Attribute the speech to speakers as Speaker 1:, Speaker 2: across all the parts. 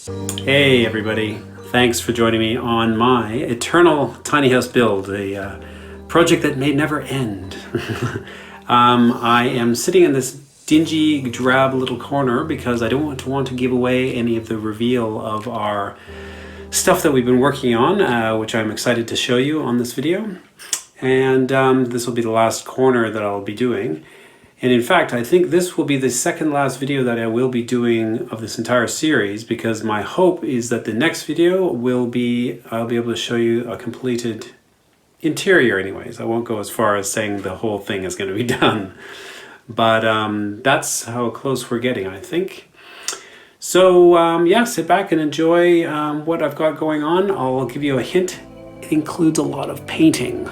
Speaker 1: Hey everybody, thanks for joining me on my eternal tiny house build, a project that may never end. I am sitting in this dingy, drab little corner because I don't want to give away any of the reveal of our stuff that we've been working on, which I'm excited to show you on this video. And this will be the last corner that I'll be doing. And in fact, I think this will be the second last video that I will be doing of this entire series, because my hope is that the next video I'll be able to show you a completed interior anyways. I won't go as far as saying the whole thing is going to be done, but that's how close we're getting, I think. So yeah, sit back and enjoy what I've got going on. I'll give you a hint. It includes a lot of painting.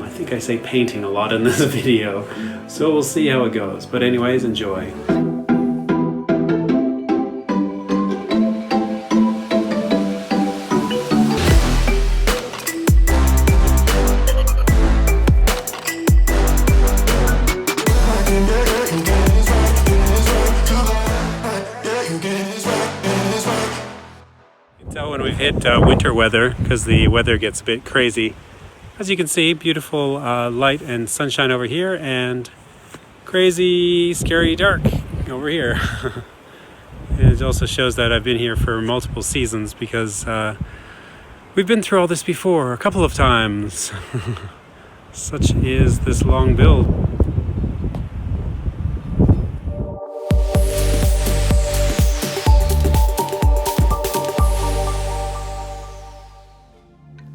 Speaker 1: I think I say painting a lot in this video, so we'll see how it goes. But anyways, enjoy. You can tell when we've hit winter weather, because the weather gets a bit crazy. As you can see, beautiful light and sunshine over here, and crazy, scary dark over here. And it also shows that I've been here for multiple seasons, because we've been through all this before a couple of times. Such is this long build.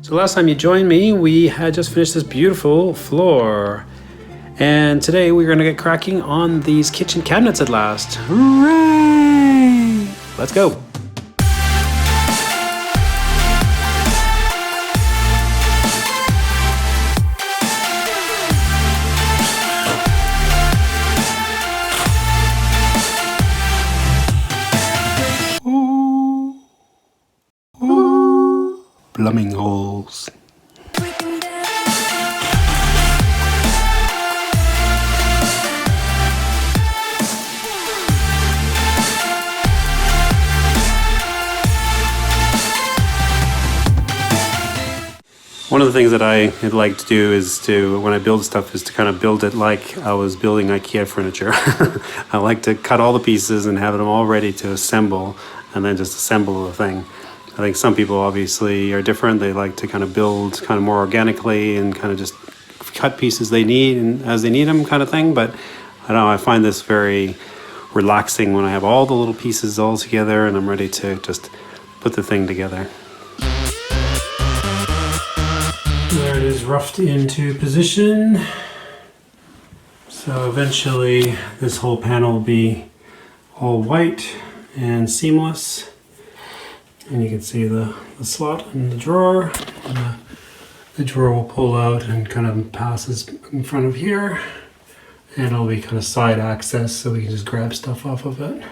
Speaker 1: So last time you joined me, we had just finished this beautiful floor. And today we're gonna get cracking on these kitchen cabinets at last. Hooray! Let's go. Plumbing holes. One of the things that I like to do is when I build stuff, is to kind of build it like I was building IKEA furniture. I like to cut all the pieces and have them all ready to assemble, and then just assemble the thing. I think some people obviously are different. They like to kind of build kind of more organically and kind of just cut pieces they need and as they need them kind of thing. But I don't know, I find this very relaxing when I have all the little pieces all together and I'm ready to just put the thing together. There it is, roughed into position. So eventually this whole panel will be all white and seamless. And you can see the slot in the drawer. And the drawer will pull out and kind of passes in front of here. And it'll be kind of side access, so we can just grab stuff off of it.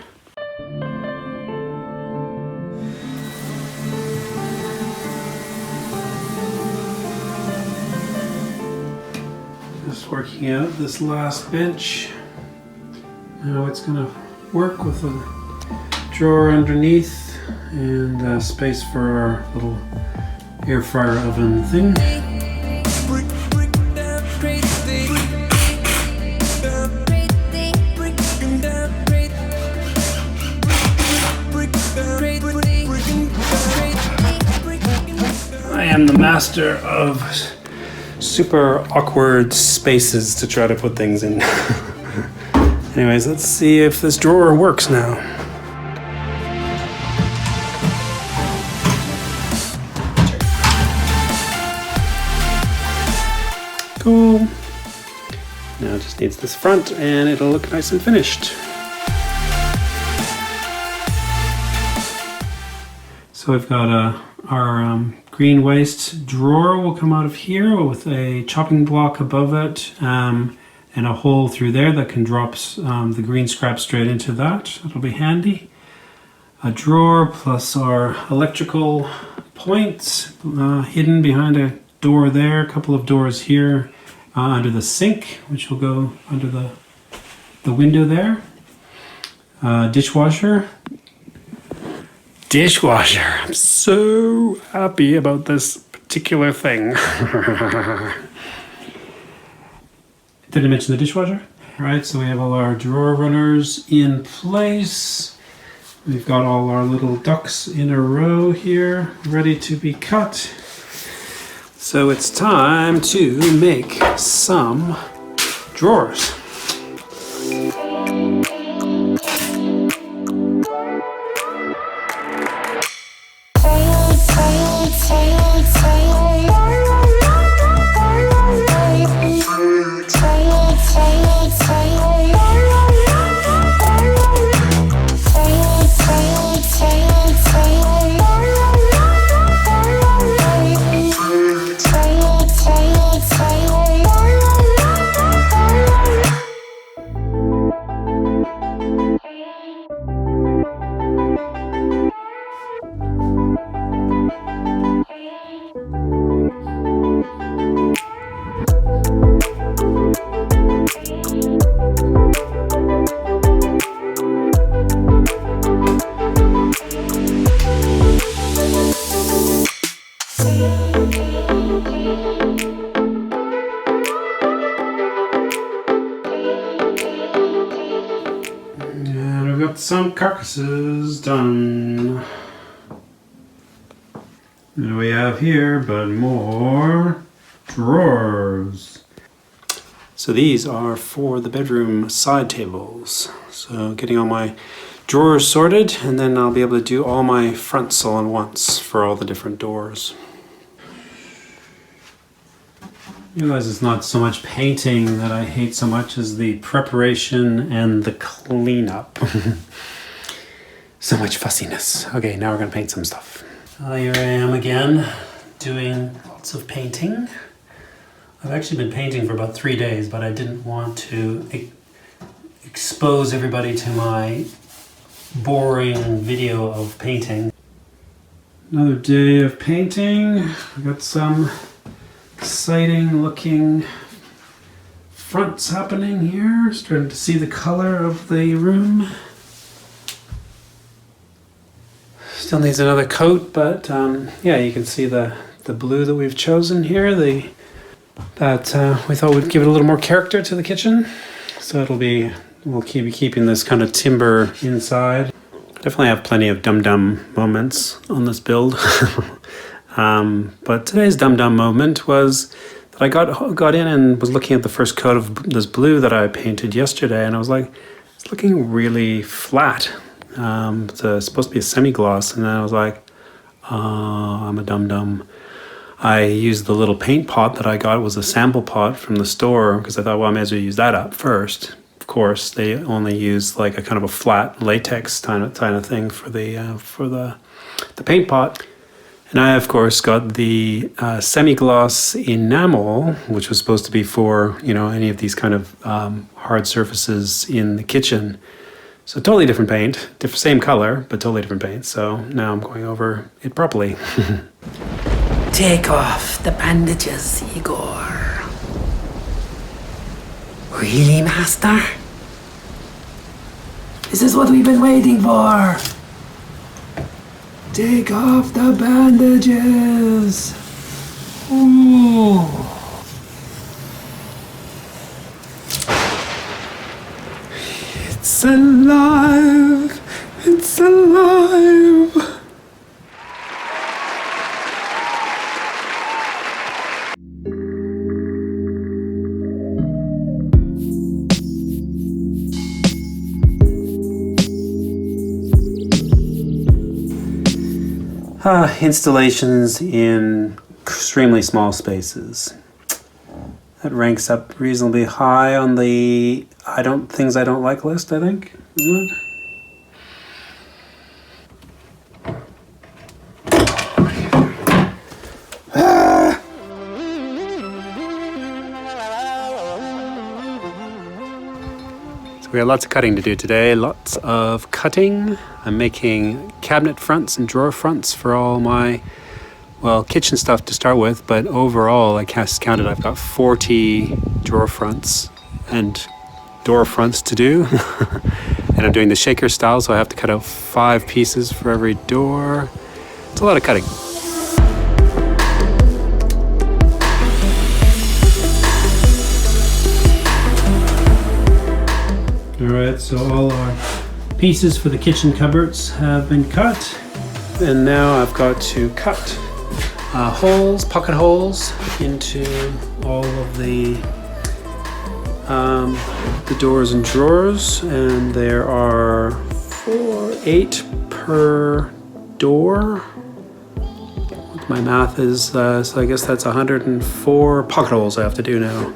Speaker 1: Just working out this last bench. Now it's gonna work with a drawer underneath and space for our little air fryer oven thing. I am the master of super awkward spaces to try to put things in. Anyways, let's see if this drawer works now. Cool. Now it just needs this front and it'll look nice and finished. So we've got our green waste drawer will come out of here with a chopping block above it and a hole through there that can drop the green scrap straight into that. That'll be handy. A drawer plus our electrical points hidden behind a door there, a couple of doors here under the sink, which will go under the window there. Dishwasher, dishwasher. I'm so happy about this particular thing. Did I mention the dishwasher? Right, so we have all our drawer runners in place. We've got all our little ducks in a row here, ready to be cut. So it's time to make some drawers. Some carcasses done. And we have here, but more drawers. So these are for the bedroom side tables. So getting all my drawers sorted, and then I'll be able to do all my fronts all at once for all the different doors. You realize it's not so much painting that I hate so much as the preparation and the cleanup. So much fussiness. Okay, now we're gonna paint some stuff. Here I am again, doing lots of painting. I've actually been painting for about 3 days, but I didn't want to expose everybody to my boring video of painting. Another day of painting. I got some exciting looking fronts happening here. Starting to see the color of the room. Still needs another coat, but yeah, you can see the blue that we've chosen here. That we thought would give it a little more character to the kitchen. So we'll keep keeping this kind of timber inside. Definitely have plenty of dum-dum moments on this build. But today's dum-dum moment was that I got in and was looking at the first coat of this blue that I painted yesterday, and I was like, it's looking really flat. It's supposed to be a semi-gloss, and then I was like, I'm a dum-dum. I used the little paint pot that I got. It was a sample pot from the store, because I thought, well, I may as well use that up first. Of course, they only use like a kind of a flat latex kind of thing for the paint pot. And I, of course, got the semi-gloss enamel, which was supposed to be for, any of these kind of hard surfaces in the kitchen. So totally different paint, same color, but totally different paint. So now I'm going over it properly.
Speaker 2: Take off the bandages, Igor. Really, Master? This is what we've been waiting for. Take off the bandages. Ooh.
Speaker 1: It's alive. It's alive. Installations in extremely small spaces. That ranks up reasonably high on the things I don't like list, I think, isn't it? We got lots of cutting to do today, lots of cutting. I'm making cabinet fronts and drawer fronts for all my, kitchen stuff to start with, but overall I counted I've got 40 drawer fronts and door fronts to do. And I'm doing the shaker style, so I have to cut out 5 pieces for every door. It's a lot of cutting. Alright, so all our pieces for the kitchen cupboards have been cut. And now I've got to cut holes, pocket holes, into all of the doors and drawers. And there are 8 per door. My math is, so I guess that's 104 pocket holes I have to do now.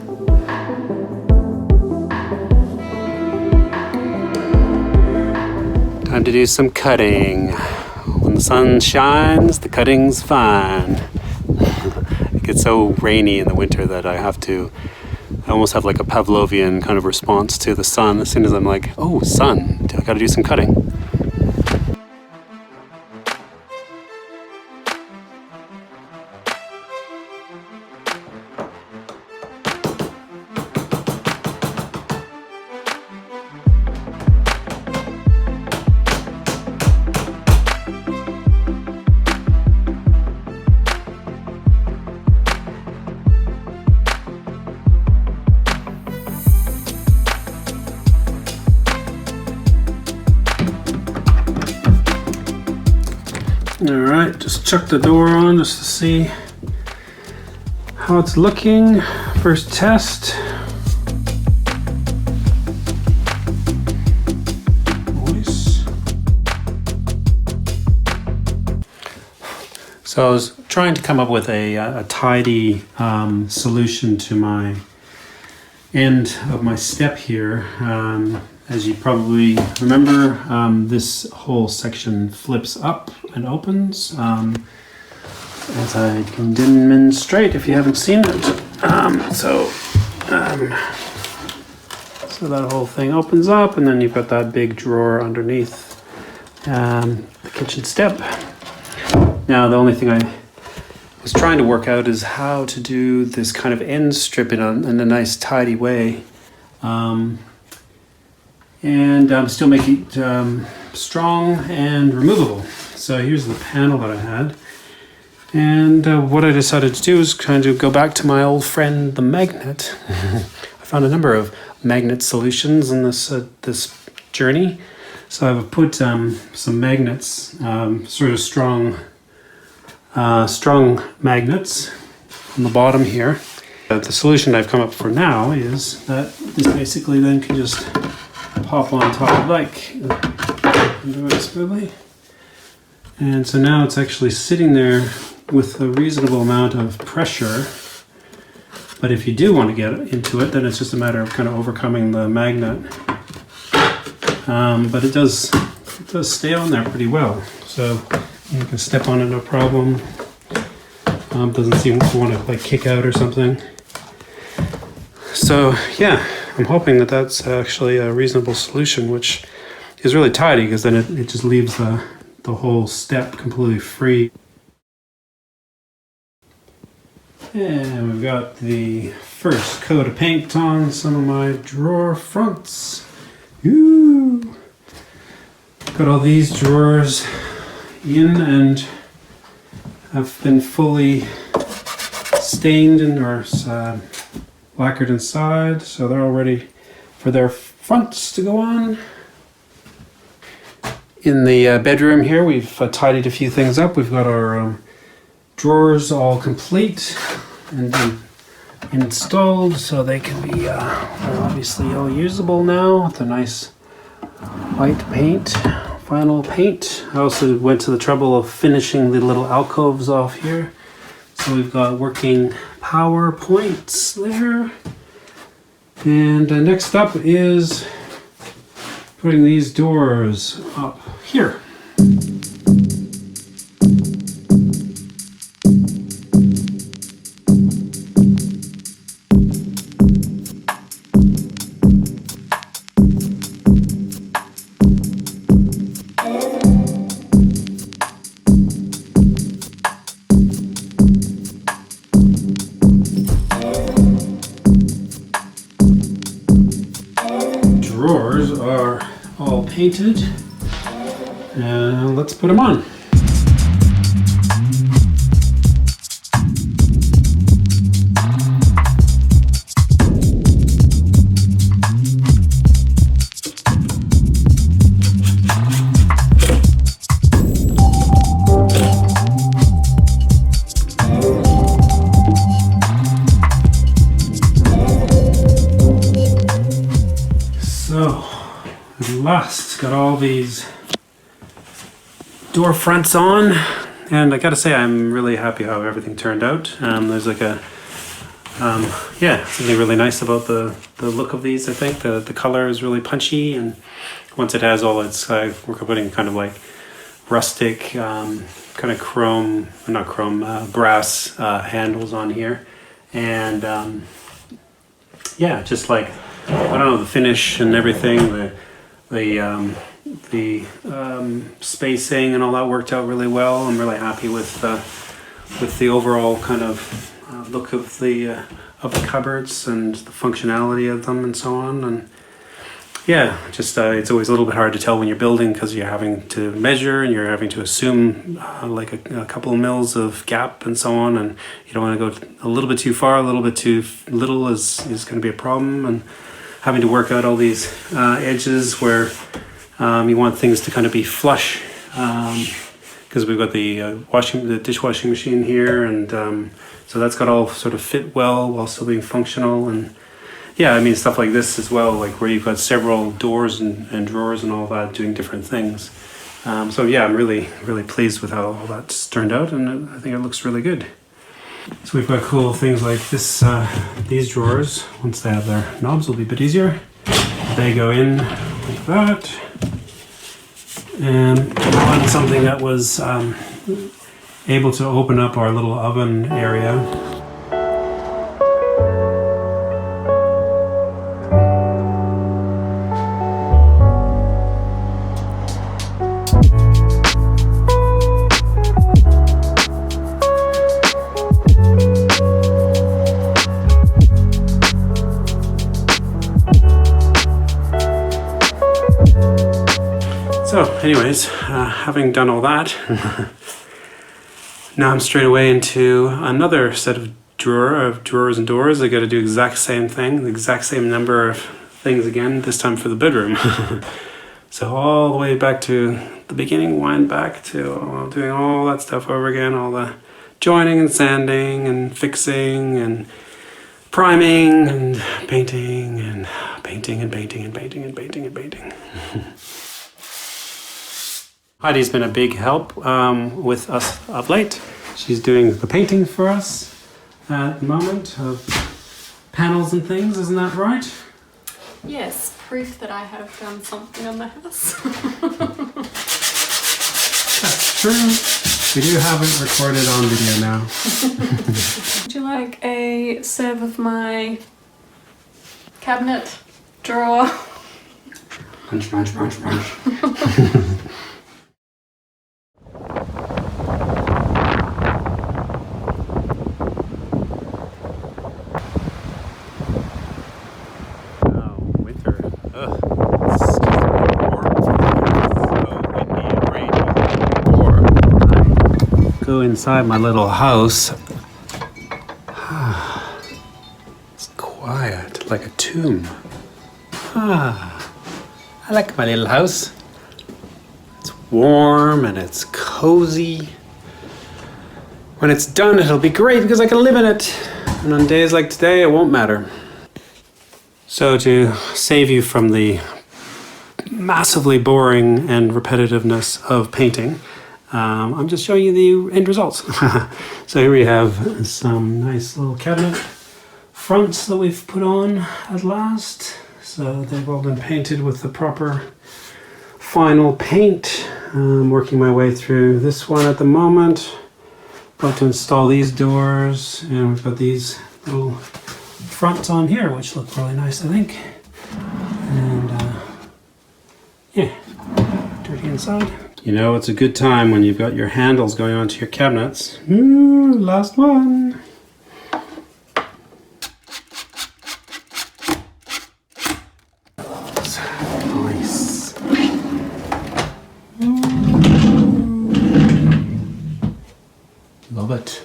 Speaker 1: Time to do some cutting. When the sun shines, the cutting's fine. It gets so rainy in the winter that I almost have like a Pavlovian kind of response to the sun. As soon as I'm like, oh, sun, I gotta do some cutting. Alright, just chuck the door on just to see how it's looking. First test. Nice. So I was trying to come up with a tidy solution to my end of my step here. As you probably remember, this whole section flips up and opens, as I can demonstrate if you haven't seen it. So that whole thing opens up, and then you've got that big drawer underneath the kitchen step. Now, the only thing I was trying to work out is how to do this kind of end strip in a nice tidy way. And still make it strong and removable. So here's the panel that I had. And what I decided to do is kind of go back to my old friend, the magnet. I found a number of magnet solutions in this journey. So I've put some magnets, sort of strong magnets on the bottom here. The solution I've come up for now is that this basically then can just pop on top like and do it smoothly. And so now it's actually sitting there with a reasonable amount of pressure. But if you do want to get into it, then it's just a matter of kind of overcoming the magnet. But it does stay on there pretty well. So you can step on it no problem. Doesn't seem to want to like kick out or something. So yeah, I'm hoping that that's actually a reasonable solution, which is really tidy because then it just leaves the whole step completely free. And we've got the first coat of paint on some of my drawer fronts. Ooh. Got all these drawers in and have been fully stained or lacquered inside, so they're all ready for their fronts to go on. In the bedroom here, we've tidied a few things up. We've got our drawers all complete and installed, so they can be they're obviously all usable now with a nice white paint, final paint. I also went to the trouble of finishing the little alcoves off here. So we've got working power points there. And next up is putting these doors up here. painted. Let's put them on. So, at last, got all these door fronts on, and I gotta say I'm really happy how everything turned out. There's like a something really nice about the look of these. I think the color is really punchy, and once it has all its we're putting kind of like rustic kind of brass handles on here, and just like I don't know, the finish and everything, the spacing and all that worked out really well. I'm really happy with the overall kind of look of the cupboards and the functionality of them and so on. And yeah, just it's always a little bit hard to tell when you're building because you're having to measure and you're having to assume like a couple of mils of gap and so on, and you don't want to go a little bit too far, a little bit too little is going to be a problem, and having to work out all these edges where you want things to kind of be flush, because we've got the dishwashing machine here, and so that's got all sort of fit well while still being functional. And yeah, I mean stuff like this as well, like where you've got several doors and drawers and all that doing different things. So yeah, I'm really pleased with how all that's turned out, and I think it looks really good. So we've got cool things like this, these drawers, once they have their knobs, will be a bit easier. They go in like that. And I wanted something that was able to open up our little oven area. So anyways, having done all that, now I'm straight away into another set of drawers and doors. I got to do the exact same thing, the exact same number of things again, this time for the bedroom. So all the way back to the beginning, wind back to doing all that stuff over again, all the joining and sanding and fixing and priming and painting and painting and painting and painting and painting and painting. Heidi's been a big help with us of late. She's doing the painting for us at the moment of panels and things, isn't that right?
Speaker 3: Yes, proof that I have done something on the house.
Speaker 1: That's true. We do have it recorded on video now.
Speaker 3: Would you like a serve of my cabinet drawer?
Speaker 1: Punch, punch, punch, punch. Go inside my little house. It's quiet, like a tomb. I like my little house. It's warm and it's cozy. When it's done, it'll be great because I can live in it. And on days like today, it won't matter. So to save you from the massively boring and repetitiveness of painting, I'm just showing you the end results. So here we have some nice little cabinet fronts that we've put on at last. So they've all been painted with the proper final paint. I'm working my way through this one at the moment. About to install these doors, and we've got these little fronts on here, which look really nice, I think. And yeah, dirty inside. You know, it's a good time when you've got your handles going onto your cabinets. Last one. Nice. Love it.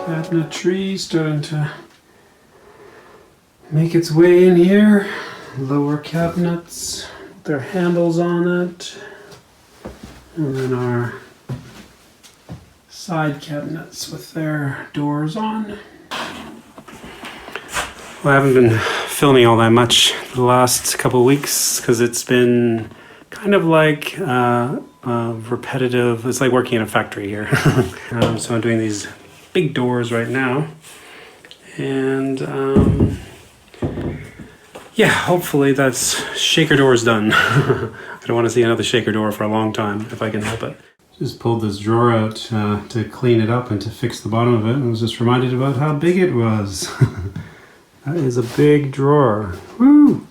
Speaker 1: Cabinetry starting to make its way in here. Lower cabinets with their handles on it. And then our side cabinets with their doors on. Well, I haven't been filming all that much the last couple of weeks because it's been kind of like repetitive. It's like working in a factory here. So I'm doing these big doors right now. And yeah, hopefully that's shaker doors done. I don't want to see another shaker door for a long time if I can help it. Just pulled this drawer out to clean it up and to fix the bottom of it. And I was just reminded about how big it was. That is a big drawer. Woo!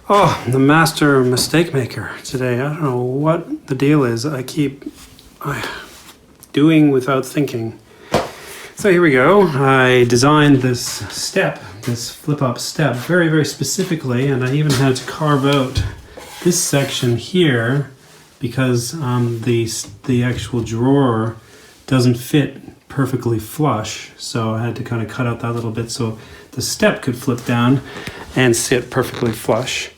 Speaker 1: Oh, the master mistake maker today. I don't know what the deal is. I keep doing without thinking. So here we go. I designed this step, this flip-up step, very, very specifically, and I even had to carve out this section here because the actual drawer doesn't fit perfectly flush, so I had to kind of cut out that little bit so the step could flip down and sit perfectly flush.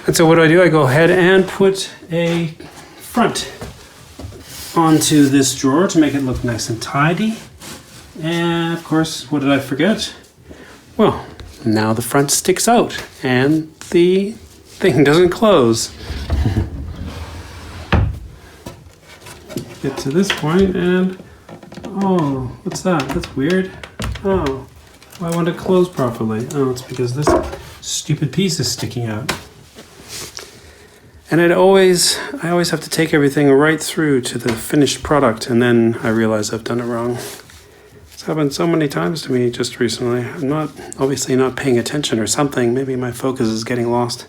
Speaker 1: And so what do? I go ahead and put a front onto this drawer to make it look nice and tidy. And of course, what did I forget? Well, now the front sticks out and the thing doesn't close. Get to this point and oh, what's that? That's weird. Oh, why won't it close properly? Oh, it's because this stupid piece is sticking out. And I always have to take everything right through to the finished product, and then I realize I've done it wrong. It's happened so many times to me just recently. I'm obviously not paying attention or something. Maybe my focus is getting lost.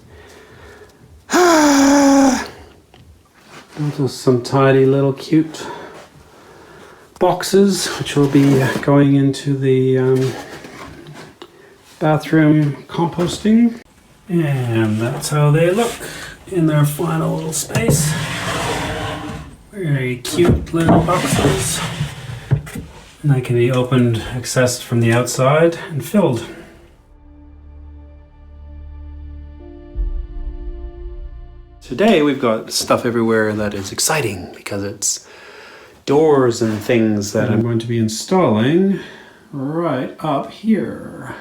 Speaker 1: Just some tidy little cute boxes, which will be going into the bathroom composting. And that's how they look in their final little space. Very cute little boxes. And they can be opened, accessed from the outside, and filled. Today we've got stuff everywhere that is exciting because it's doors and things that I'm going to be installing right up here.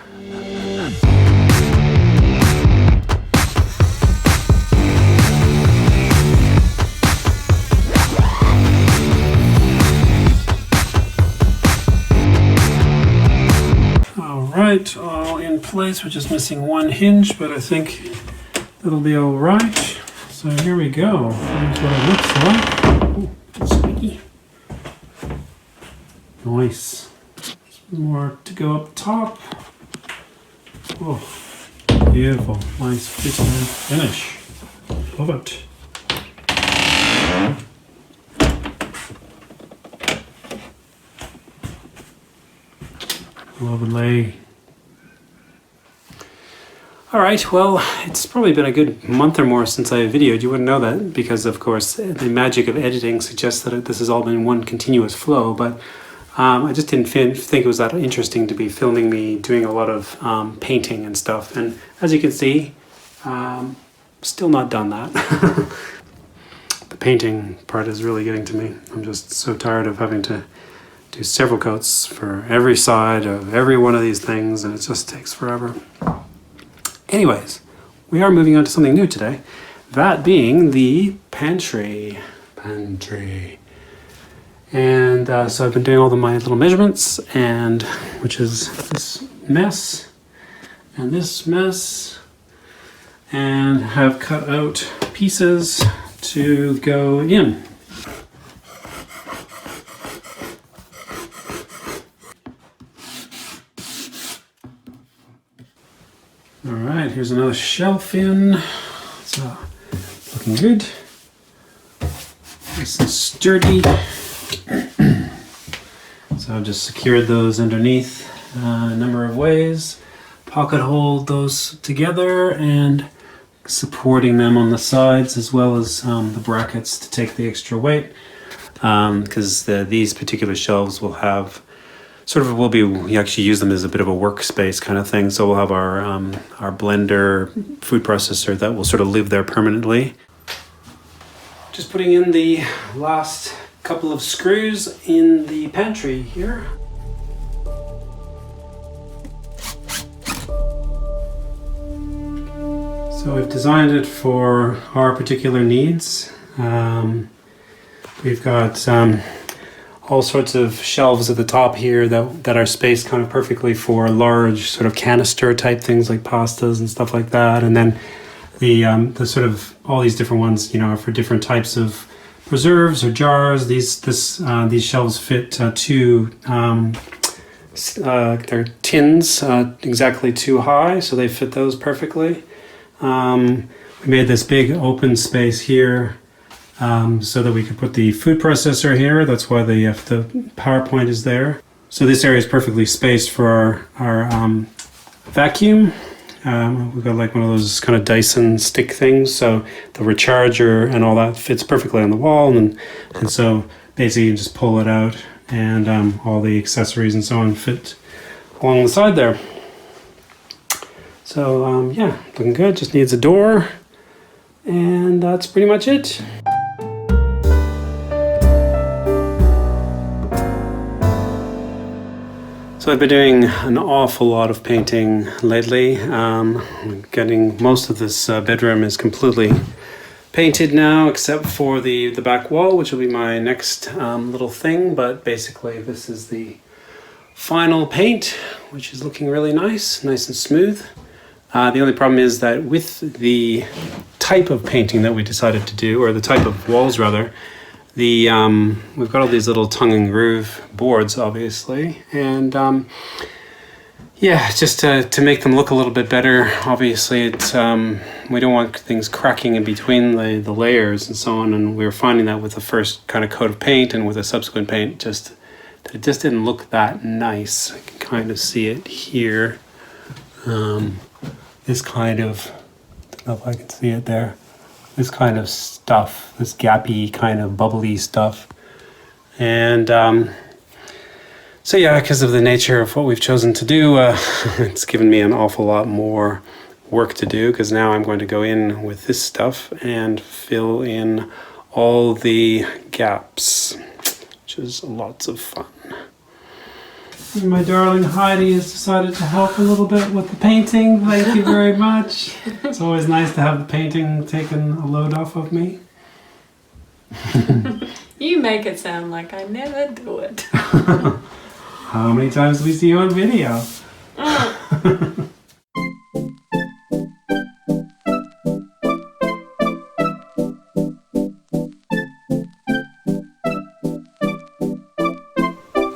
Speaker 1: Alright, all in place. We're just missing one hinge, but I think it'll be alright. So here we go. Here's what it looks like. Ooh, it's squeaky. Nice. More to go up top. Oh, beautiful. Nice fit and finish. Love it. Lovely. All right, well, it's probably been a good month or more since I videoed. You wouldn't know that because, of course, the magic of editing suggests that this has all been one continuous flow, but I just didn't think it was that interesting to be filming me doing a lot of painting and stuff. And as you can see, still not done that. The painting part is really getting to me. I'm just so tired of having to do several coats for every side of every one of these things, and it just takes forever. Anyways, we are moving on to something new today, that being the pantry. And so I've been doing all my little measurements, and which is this mess and this mess, and have cut out pieces to go in. All right, here's another shelf in. So, looking good. Nice and sturdy. So I've just secured those underneath a number of ways. pocket hole those together and supporting them on the sides, as well as the brackets to take the extra weight, because these particular shelves will have we actually use them as a bit of a workspace kind of thing. So we'll have our blender, food processor that will sort of live there permanently. Just putting in the last couple of screws in the pantry here. So we've designed it for our particular needs. We've got all sorts of shelves at the top here that are spaced kind of perfectly for large sort of canister type things like pastas and stuff like that. And then the sort of all these different ones, are for different types of preserves or jars. These shelves fit two. They're tins exactly too high, so they fit those perfectly. We made this big open space here so that we could put the food processor here. That's why the PowerPoint is there. So this area is perfectly spaced for our vacuum. We've got like one of those kind of Dyson stick things, so the recharger and all that fits perfectly on the wall, and so basically you can just pull it out, and all the accessories and so on fit along the side there. So yeah, looking good. Just needs a door, and that's pretty much it. So I've been doing an awful lot of painting lately. Getting most of this bedroom is completely painted now, except for the back wall, which will be my next little thing. But basically, this is the final paint, which is looking really nice and smooth. The only problem is that with the type of painting that we decided to do, or the type of walls rather, we've got all these little tongue and groove boards, obviously, and just to make them look a little bit better. Obviously, it's we don't want things cracking in between the layers and so on. And we were finding that with the first kind of coat of paint and with the subsequent paint, that it just didn't look that nice. I can kind of see it here. This kind of, I don't know if I can see it there. This kind of stuff, this gappy kind of bubbly stuff. And so yeah, because of the nature of what we've chosen to do, it's given me an awful lot more work to do, because now I'm going to go in with this stuff and fill in all the gaps, which is lots of fun. My darling Heidi has decided to help a little bit with the painting. Thank you very much. It's always nice to have the painting taken a load off of me.
Speaker 3: You make it sound like I never do it.
Speaker 1: How many times do we see you on video?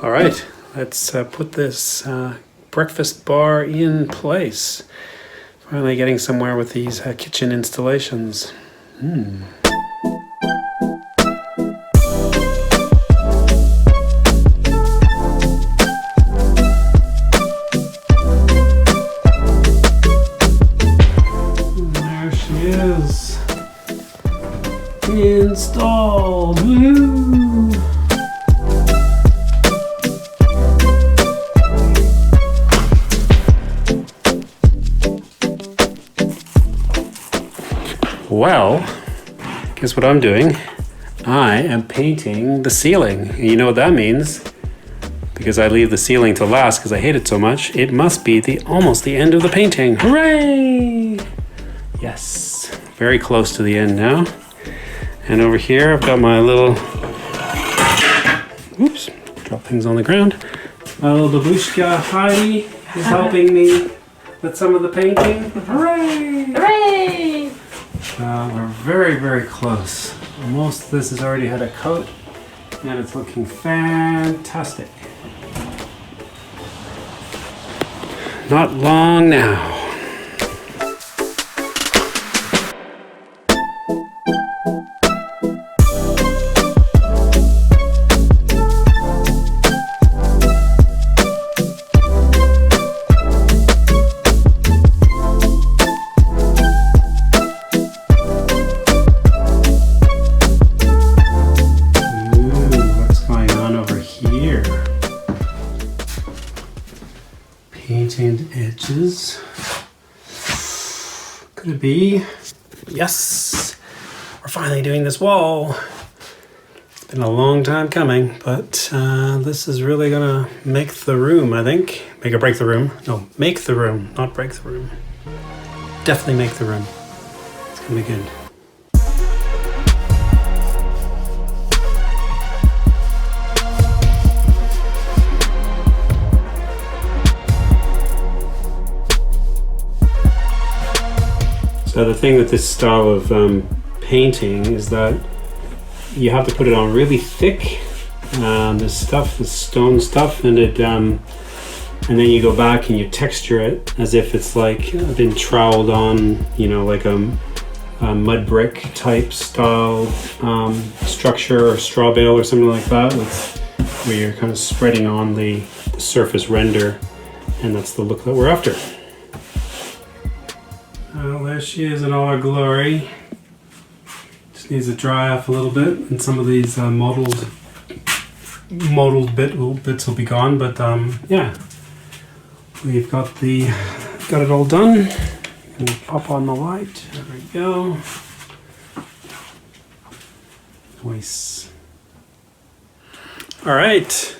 Speaker 1: All right. Let's put this breakfast bar in place. Finally getting somewhere with these kitchen installations. There she is. Installed. Woo! Well, guess what I'm doing? I am painting the ceiling. And you know what that means? Because I leave the ceiling to last because I hate it so much, it must be almost the end of the painting. Hooray! Yes, very close to the end now. And over here I've got my little, oops, drop things on the ground. My little babushka Heidi is helping me with some of the painting. Hooray!
Speaker 3: Hooray!
Speaker 1: We're very, very close. Most of this has already had a coat, and it's looking fantastic. Not long now. painted edges. Could it be? Yes! We're finally doing this wall. It's been a long time coming, but this is really gonna make the room, I think. Make or break the room. No, make the room, not break the room. Definitely make the room. It's gonna be good. So the thing with this style of painting is that you have to put it on really thick, this stone stuff, and then you go back and you texture it as if it's like been troweled on, you know, like a mud brick type style structure or straw bale or something like that, where you're kind of spreading on the surface render, and that's the look that we're after. Well, there she is in all her glory. Just needs to dry off a little bit, and some of these mottled bits will be gone. But yeah, we've got it all done. And pop on the light. There we go. Nice. All right,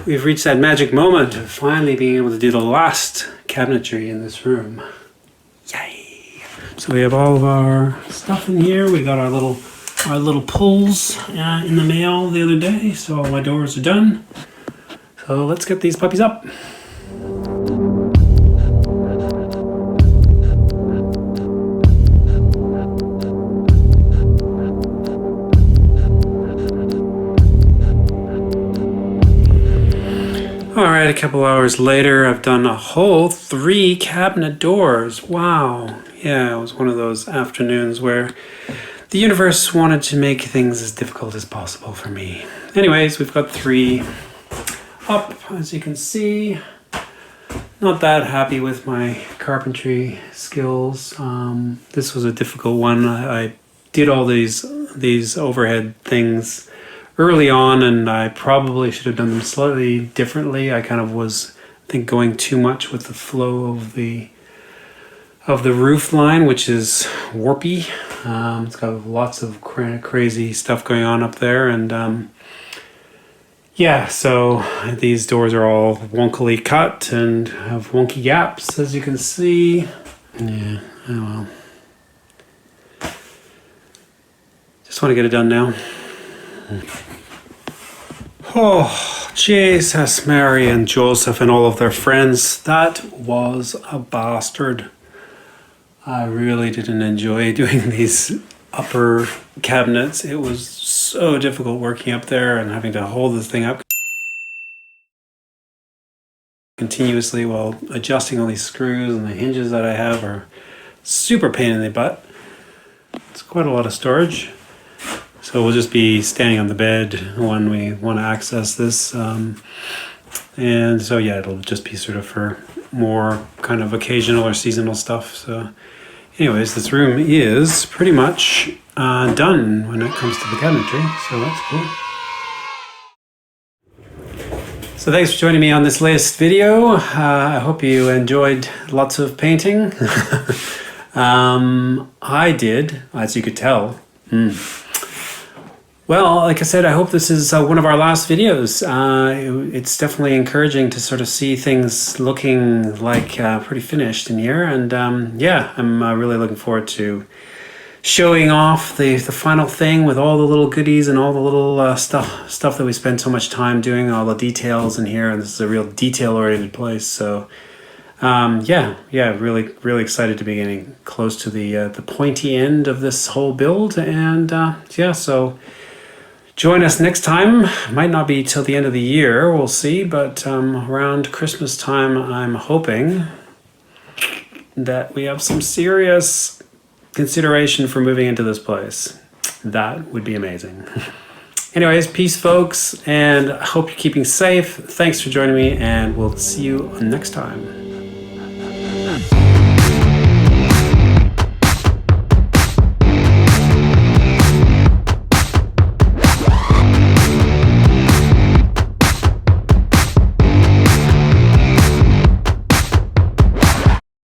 Speaker 1: we've reached that magic moment of finally being able to do the last cabinetry in this room. Yay! So we have all of our stuff in here. We got our little pulls in the mail the other day, so all my doors are done. So let's get these puppies up. Alright, a couple hours later, I've done a whole 3 cabinet doors. Wow. Yeah, it was one of those afternoons where the universe wanted to make things as difficult as possible for me. Anyways, we've got 3 up, as you can see. Not that happy with my carpentry skills. This was a difficult one. I did all these overhead things early on, and I probably should have done them slightly differently. I kind of was, I think, going too much with the flow of the roof line, which is warpy. It's got lots of crazy stuff going on up there, and yeah, so these doors are all wonkily cut and have wonky gaps, as you can see. Yeah, oh well. Just want to get it done now. Oh, Jesus, Mary and Joseph and all of their friends. That was a bastard. I really didn't enjoy doing these upper cabinets. It was so difficult working up there and having to hold this thing up continuously while adjusting all these screws, and the hinges that I have are super pain in the butt. It's quite a lot of storage. So we'll just be standing on the bed when we want to access this. And so yeah, it'll just be sort of for more kind of occasional or seasonal stuff. So anyways, this room is pretty much done when it comes to the cabinetry. So that's cool. So thanks for joining me on this latest video. I hope you enjoyed lots of painting. I did, as you could tell. Well, like I said, I hope this is one of our last videos. It's definitely encouraging to sort of see things looking like pretty finished in here. And yeah, I'm really looking forward to showing off the final thing with all the little goodies and all the little stuff that we spend so much time doing, all the details in here. And this is a real detail-oriented place. So yeah, really excited to be getting close to the pointy end of this whole build. And yeah, so join us next time. Might not be till the end of the year, we'll see, but around Christmas time, I'm hoping that we have some serious consideration for moving into this place. That would be amazing. Anyways, peace, folks, and I hope you're keeping safe. Thanks for joining me, and we'll see you next time.